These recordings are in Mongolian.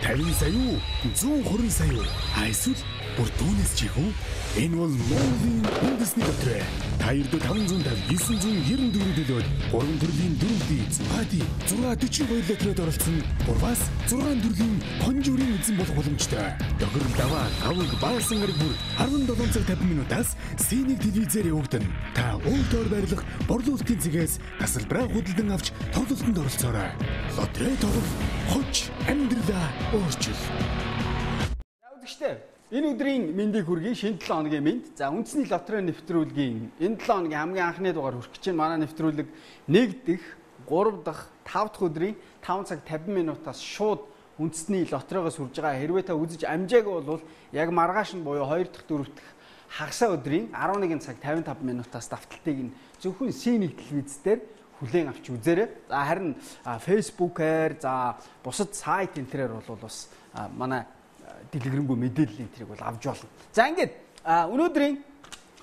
50 сая уу? 120 сая уу? Эсвэл бүр түүнээс ч их үү? Энэ бол Монголын үндэсний дотроо. Та ердөө 550 994 төлөөд 3 төрлийн дөрөвдий 642 литрээр оролцсон. Бургаас 6 төрлийн хонжуурын эзэн болох боломжтой. Тохирол даваа аваг баасан гараг бүр 17 цаг 50 минутаас Синийг телевизээр явагдана. Та өөртөө байрлах борлуулалтын цэгээс тасалбараа худалдан авч тоглолтод оролцоорой. Лотерей тоглох хоч амьдралаа өөрчил. Үзэгчдээ энэ өдрийн мэндийг хүргэе. Шинэ 7 хоногийн мэнд. За үндэсний лотерей нэвтрүүлгийн энэ 7 хоногийн хамгийн анхны дугаар хүрэх гэж байна. Манай нэвтрүүлэг 1 дэх, 3 дахь, 5 дахь өдрийн 5 цаг 50 минутаас шууд үндэсний лотерейгоос хүрж байгаа. Хэрвээ та үзэж амжаагүй бол яг маргааш нь буюу 2 дахь, 4 дахь хагасаа өдрийн 11 цаг 55 минутаас давталтыг нь зөвхөн Синийг телевиз дээр хүлээн авч үзээрэй. За харин Facebook-ээр за бусад сайт энтрээр бол бас манай дэлгэрэнгүй мэдээллийн тэрийг бол авч болно. За ингээд өнөөдрийн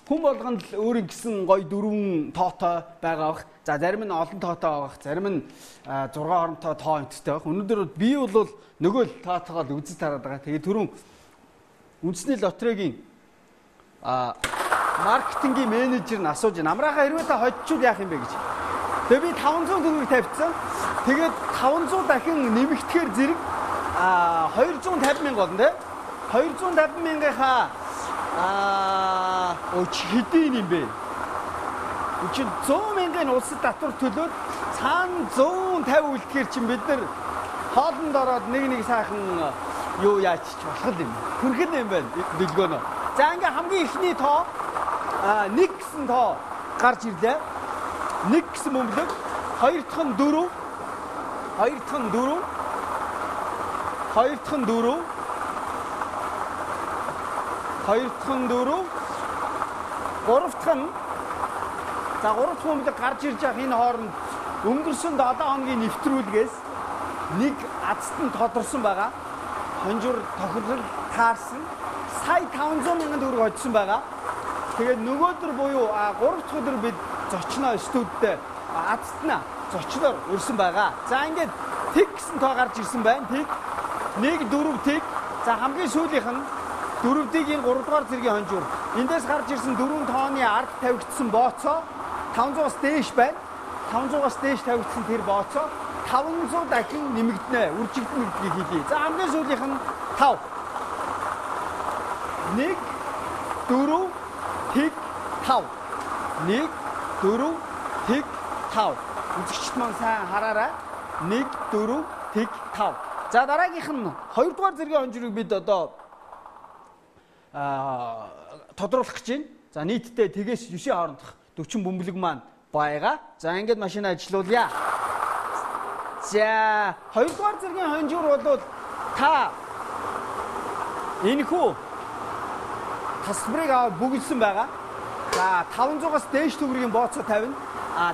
хүн болгонд л өөрийн гэсэн гоё дөрвөн тоотой байгаа бах. За зарим нь олон тоотой байгаа. Зарим нь 6 хоронтой тоо онцтой байх. Өнөөдөр би бол нөгөө л тоотойгоо л үзэж тараад байгаа. Тэгээ түрүүн үндэсний лотерейгийн маркетингийн менежер нь асууж байна. Амраахаа хэрвээ та хоцчул яах юм бэ гэж. Тэгээ би 500 төгрөг тавьчихсан. Тэгээд 500 дахин нэмэгдэхээр зэрэг 250 мянга болно те. 250 мянгийнхаа хэдийн юм бэ? Үчиг 100 мянган улсад татвар төлөөд цаана 150 үлдэхээр чинь бид нар хоолнд ороод нэг сайхан юу яачих болох юм. Хүрхэн юм байна дэлгөөнөө. За ингээ хамгийн ихний тоо 1 гэсэн тоо гарч ирлээ. 1 гэсэн бөмбөлөг, 2 дахь нь 4, 2 дахь нь 4, 2 дахь нь 4, 2 дахь нь 4, 3 дахь нь за 3 дахь бөмбөлөг гарч ирж байгаа энэ хооронд өнгөрсөн 7 хоногийн нэвтрүүлгээс нэг азт нь тодорсон байгаа. Хонжуур тохирол таарсан. Сая 500 мянган төгрөг хоцсон байгаа. Тэгээд нөгөөдөр буюу 3 дахь өдөр бид зочноо студид азтнаа зочноор өрсөн байгаа. За ингээд тэг гэсэн тоо гарч ирсэн байна. Тэг 1 4 тэг. За хамгийн сүүлийнх нь 4-ийн 3 дугаар зэргийн хонжуур. Эндээс гарч ирсэн 4 тооны ард тавигдсан бооцоо 500-аас дээш байна. 500-аас дээш тавигдсан тэр бооцоо 500 дахин нэмэгдэнэ. Үржигдэнэ гэдгийг хэлье. За хамгийн сүүлийнх нь 5. 1 4 тэг 5. 1 4 тэг 5. Үзэгчд маань сайн хараарай. 1 4 тэг 5. За дараагийнх нь 2 дугаар зэргийн хонжирыг бид одоо тодруулах гэж байна. За нийтдээ тэгээс 9 хоорондох 40 бөмбөлөг маань байгаа. За ингээд машин ажиллуулъя. За 2 дугаар зэргийн хонжуур бол та энэхүү тасалбарыг бүгэлсэн байгаа. За 500-аас дээш төгрөгийн бооцоо тавина.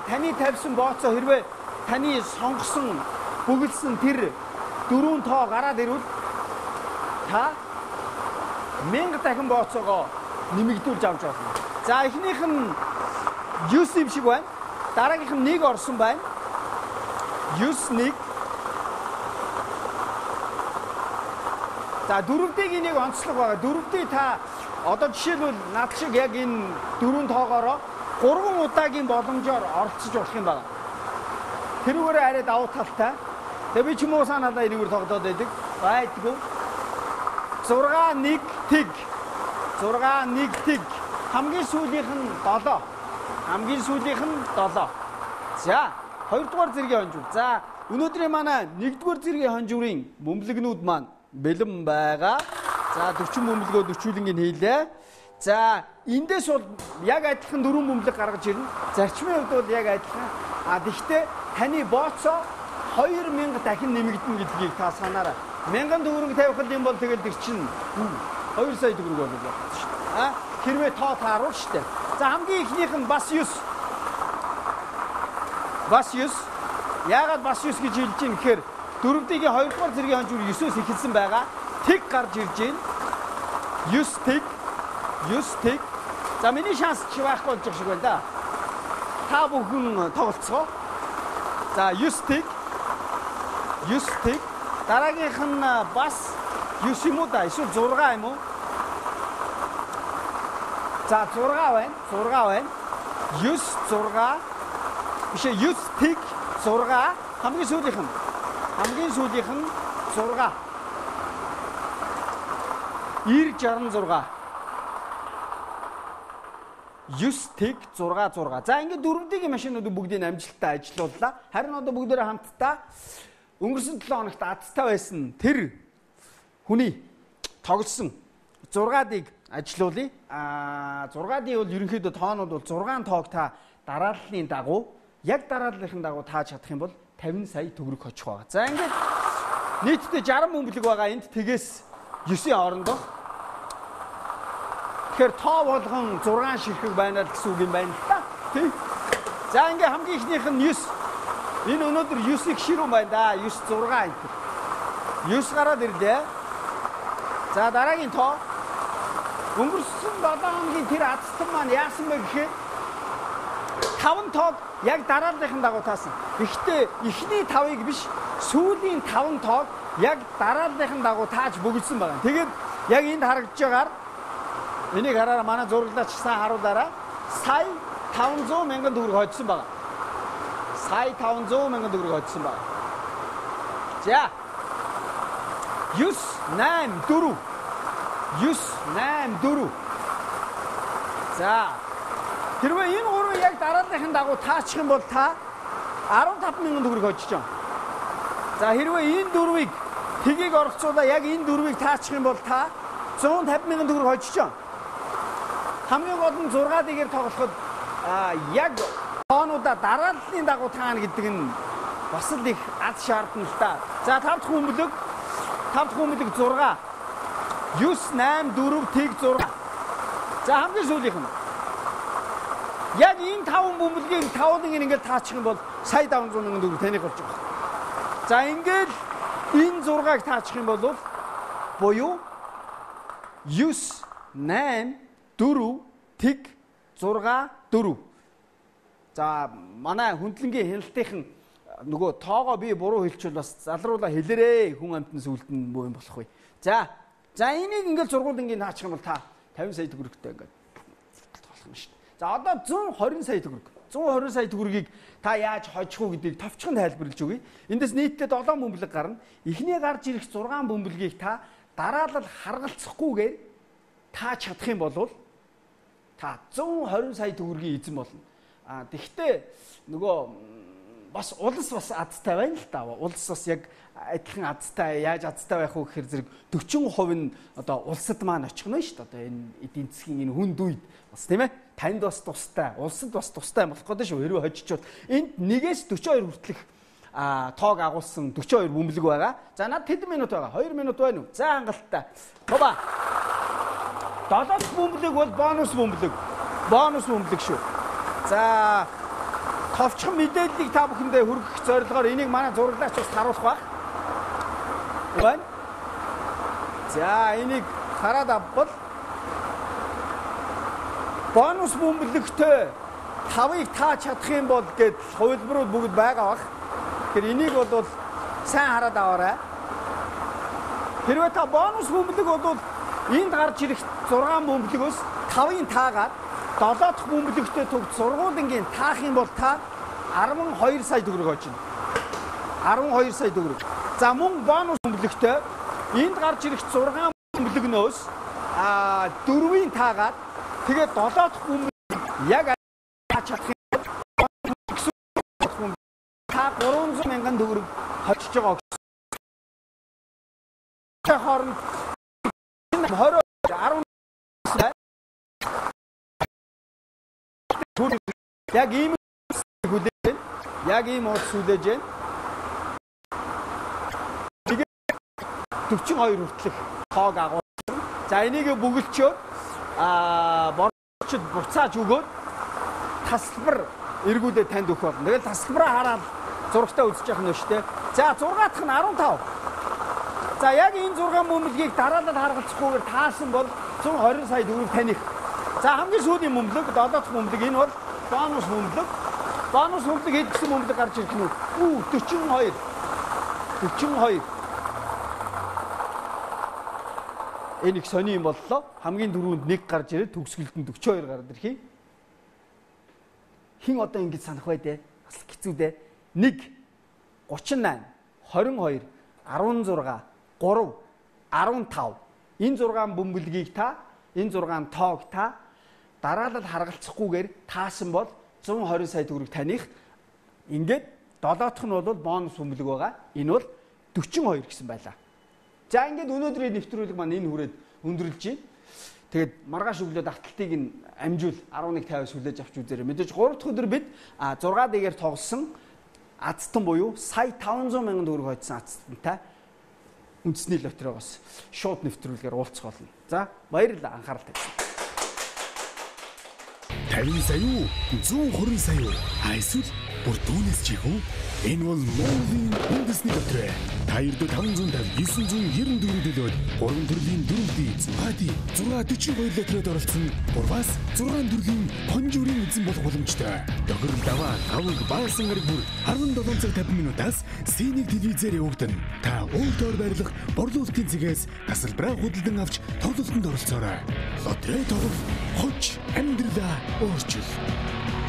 Таны тавьсан бооцоо хэрвээ таны сонгосон бүгэлсэн тэр 4 тоо гараад ирвэл та 1000 дахин бооцоогоо нэмэгдүүлж авч болно. За эхнийх нь 9 юм шиг байна. Дараагийнх нь 1 орсон байна. 9 1. За 4-ийг нэг онцлог байгаа. 4-ийг та одоо жишээлбэл над шиг яг энэ 4 тоогоороо 3 удаагийн боломжоор оролцож болох юм байна. Тэрүүгээр арай давуу талтай. Тэгээ би ч юм уу санаадаа энэгээр тоглоод байдаг. Байдгүй. 6 1 тэг. 6 1 тэг. Хамгийн сүүлийнх нь 7. Хамгийн сүүлийнх нь 7. За 2 дугаар зэргийн хонжуур. За өнөөдрийн манай 1 дугаар зэргийн хонжуурын бөмбөлөгнүүд маань бэлэн байгаа. За 40 бөмбөлгөө 40-ийн хийлээ. За эндээс бол яг адилхан 4 бөмбөлөг гаргаж ирнэ. Зарчмын хувьд бол яг адилхан. Гэхдээ таны бооцоо 2000 дахин нэмэгдэнэ гэдгийг та санаарай. 1000 төгрөг тавих юм бол тэгэл тэр чинь 2 сая төгрөг болов уу шүү дээ. Хэрвээ тоо тааруул шүү дээ. За хамгийн ихнийх нь бас 9. Бас 9. Яагаад бас 9 гэж хэлж юм гэхээр 4-ийн 2 дугаар зэргийн хонжуур 9-өөс эхэлсэн байгаа. Тэг гарч ирж байна. 9 тэг. 9 тэг. За миний шанс ч байхгүй болж байгаа шиг байна да. Та бүхэн тоглолцоо. За 9 тэг. 9 тэг. дараагийнх нь бас 9 юм уу да? Эсвэл 6 юм уу? За 6 байна. 6 байна. 9 6 биш 9 тэг 6 хамгийн сүүлийнх нь 6 966 9 тэг 6 6. За ингээд дөрвдгийн машинууд бүгдийг амжилттай ажиллууллаа. Харин одоо бүгдээрээ хамтдаа өнгөрсөн 7 хоногт азтай байсан тэр хүний тоглосон 6-ыг ажиллуулъя. 6-ыг бол ерөнхийдөө тоонууд бол 6 тоог та дарааллын дагуу яг дарааллын дагуу тааж чадах юм бол 50 сая төгрөг очих байгаа. За ингээд нийтдээ 60 мөнгөлөг байгаа энд тэгээс 9-ийн орондох. Тэгэхээр тоо болгон 6 ширхэг байна л гэсэн үг юм байна л та. Тий. За ингээд хамгийн ихнийх нь 9. Энэ өнөөдөр 9-ийг ширүүн байна да. 9 6 энэ. 9 гараад ирлээ. За дараагийн тоо өнгөрсөн 7 хоногийн тэр азтан маань яасан бэ гэхээр 5 тоог яг дарааллын дагуу таасан. Гэхдээ эхний 5-ыг биш, сүүлийн 5 тоог яг дарааллын дагуу тааж бөгөлсөн байна. Тэгээд яг энд харагдж байгаагаар энийг хараараа манай зураглаач сайн харуулаарай. Сая 500 мянган төгрөг хоцсон байна. Сая 500 мянган төгрөг хоцсон байна. За 9 8 4 9 8 4. За хэрвээ энэ гурвыг яг дарааллын дагуу таачих юм бол та 15 мянган төгрөг хоцож байгаа. За хэрвээ энэ дөрвийг тгийг оролцуулаа яг энэ дөрвийг таачих юм бол та 150 мянган төгрөг хоцож байгаа. Хамгийн гол нь 6-ыг тоглоход яг тоонуудаа дарааллын дагуу таана гэдэг нь бас л их аз шаардна л та. За 5 дахь бөмбөлөг 6 9 8 4 тэг 6. За хамгийн сүүлийнх нь яг энэ 5 бөмбөлгийн 5-ыг ингээд таачих юм бол сая 500 мянган төгрөг таних болж байгаа. За ингээд энэ 6-ыг таачих юм бол буюу 9 8 4 тэг 6 4. За манай хүндлэнгийн хяналтынхан нөгөө тоогоо би буруу хэлчихвэл бас залруулаа хэлээрээ хүн амтны сүлд нь боо юм болох вэ. За энийг ингээд зургуулангийн таачих юм бол та 50 сая төгрөгтэй ингээд болох юм шүү дээ. За одоо 120 сая төгрөг. 120 сая төгрөгийг та яаж хожих уу гэдгийг товчхон тайлбарлаж өгье. Эндээс нийтдээ 7 бөмбөлөг гарна. Эхний гарч ирэх 6 бөмбөлгийг та дараалал харгалцахгүйгээр тааж чадах юм бол та 120 сая төгрөгийн эзэн болно. Тэгэхдээ нөгөө бас улс бас азтай байна л да. Улс бас яг адилхан азтай, яаж азтай байх вэ гэхээр зэрэг 40% нь одоо улсад маань очихно шүү дээ. Одоо энэ эдийн засгийн энэ хүнд үед бас тийм ээ. Танд бас тустай, улсад бас тустай болох гэдэг шүү. Хэрвээ хожичвол энд 1-ээс 42 хүртэлх тоог агуулсан 42 бөмбөлөг байгаа. За над хэдэн минут байгаа? 2 минут байна уу? За хангалттай. Тоба. 7 дахь бөмбөлөг бол бонус бөмбөлөг. Бонус бөмбөлөг шүү. За товчхон мэдээллийг та бүхэндээ хүргэх зорилгоор энийг манай зураглаач бас харуулах баг. Байна. За энийг хараад авбал бонус бөмбөлөгтэй 5-ыг тааж чадах юм бол гэд хувилбарууд бүгд байгаа баг. Тэгэхээр энийг бол сайн хараад аваарай. Хэрвээ та бонус бөмбөлөг бол энд гарч ирэх 6 бөмбөлөгөөс 5-ыг таагаад 7 дахь бөмбөлөгтэй төгс сургуулийн таах юм бол та 12 сая төгрөг очно. 12 сая төгрөг. За мөн бонус бөмбөлөгтэй энд гарч ирэх 6 бөмбөлөгнөөс 4-ийг таагаад тэгээд 7 дахь бөмбөлөг яг таач чадах юм бол та 300 мянган төгрөг хочж байгаа. Тэ хооронд 20 10 яг ийм хүлээж, яг ийм ус хүлээж байна. Тэгээд 42 хүртэлх тоог агуулсан. За энийг бөглөчөөд борчод буцааж өгөөд тасалбар эргүүлээд танд өгөх болно. Тэгэл тасалбараа хараад зурагтаа үзэж явах нь шүү дээ. За 6 дахь нь 15. За яг энэ 6 бөмбөлгийг дараалал харгалзахгүйгээр таасан бол 120 сая төгрөг таних. За хамгийн сүүлийн бөмбөлөг 7 дахь бөмбөлөг энэ бол бонус бөмбөлөг. Бонус бөмбөлөг хэд гэсэн бөмбөлөг гарч ирэх нь үү? 42. Энэ их сони юм боллоо. Хамгийн дөрөнд 1 гарч ирээд төгсгөлтөнд 42 гараад ирхий. Хин одоо ингэж санах бай дээ. Бас хэцүү дээ. 1 38 22 16 3 15 энэ 6 бөмбөлгийг та энэ 6 тоог та дараалал харгалцахгүйгээр таасан бол 120 сая төгрөг таних. Ингээд 7 дахь нь бол бонус бөмбөлөг байгаа. Энэ бол 42 гэсэн байлаа. За ингээд өнөөдрийн нэвтрүүлэг маань энэ хүрээд өндөрлж байна. Тэгээд маргааш өглөө давталтыг нь амжуул 11:50-аас хүлээж авч үзээрэй. Мэдээж 3 дахь өдөр бид 6 дэгээр тоглосон азтан буюу сая 500 мянган төгрөг хоцсон азтантай үндэсний лотерейгоос шууд нэвтрүүлгээр уулзах болно. За баярлалаа анхаарал тавьсан. 50 сая юу? 120 сая юу? Эсвэл бүр түүнээс ч их үү? Энэ бол Монголын үндэсний лотерей. Та ердөө 550 994 төлөөд 3 төрлийн дөрөвдий эзэн 642 лотерейд оролцсон. Бургаас 6 төрлийн конжурын эзэн болох боломжтой. Тохирол даваа аваг баасан гараг бүр 17 цаг 50 минутаас Синийг телевизээр явагдана. Та өөртөө барилах борлуулалтын цэгээс тасалбараа худалдан авч тоглолтод оролцоорой. Лотерей тоглох хоч амьдралаа өөрчил.